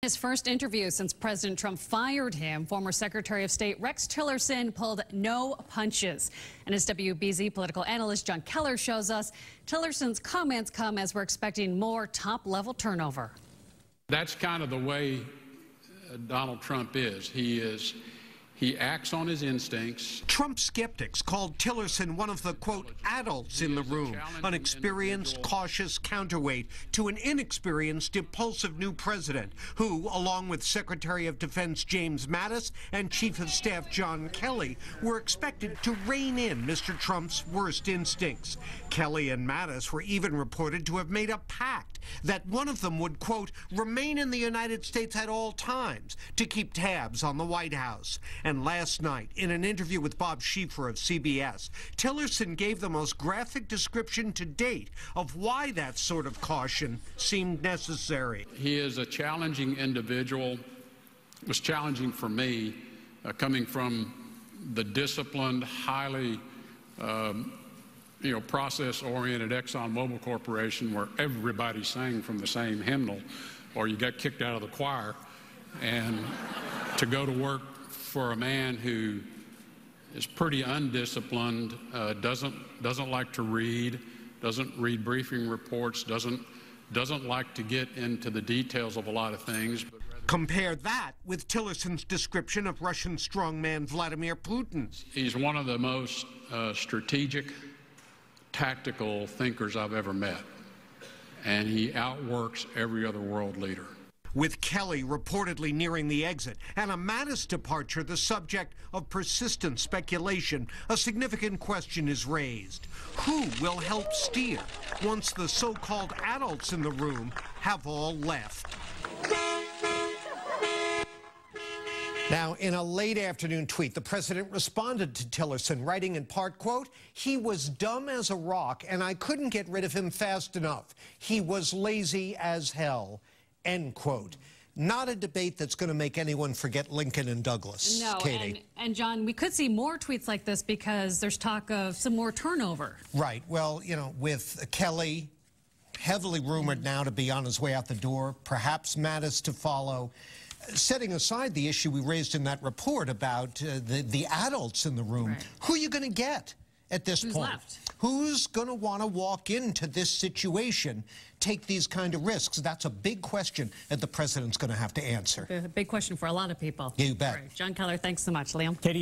His first interview since President Trump fired him, former Secretary of State Rex Tillerson pulled no punches. And as WBZ political analyst John Keller shows us, Tillerson's comments come as we're expecting more top-level turnover. That's kind of the way Donald Trump is. He acts on his instincts. Trump skeptics called Tillerson one of the, quote, adults in the room, an experienced, cautious counterweight to an inexperienced, impulsive new president who, along with Secretary of Defense James Mattis and Chief of Staff John Kelly, were expected to rein in Mr. Trump's worst instincts. Kelly and Mattis were even reported to have made a pact that one of them would, quote, remain in the United States at all times to keep tabs on the White House. And last night, in an interview with Bob Schieffer of CBS, Tillerson gave the most graphic description to date of why that sort of caution seemed necessary. He is a challenging individual. It was challenging for me, coming from the disciplined, highly process-oriented ExxonMobil Corporation, where everybody sang from the same hymnal, or you got kicked out of the choir, and to go to work for a man who is pretty undisciplined, doesn't like to read, doesn't read briefing reports, doesn't like to get into the details of a lot of things. Compare that with Tillerson's description of Russian strongman Vladimir Putin. He's one of the most strategic, tactical thinkers I've ever met, and he outworks every other world leader. With Kelly reportedly nearing the exit and a Mattis departure the subject of persistent speculation, a significant question is raised. Who will help steer once the so-called adults in the room have all left? Now, in a late afternoon tweet, the president responded to Tillerson, writing in part, quote, he was dumb as a rock and I couldn't get rid of him fast enough. He was lazy as hell. End quote. Not a debate that's going to make anyone forget Lincoln and Douglas. No, Katie. And John, we could see more tweets like this because there's talk of some more turnover. Right. Well, you know, with Kelly heavily rumored now to be on his way out the door, perhaps Mattis to follow. Setting aside the issue we raised in that report about the adults in the room, right. Who are you going to get at this point? Left? Who's going to want to walk into this situation, take these kind of risks? That's a big question that the president's going to have to answer. A big question for a lot of people. You bet. Right. John Keller, thanks so much. Liam. Katie.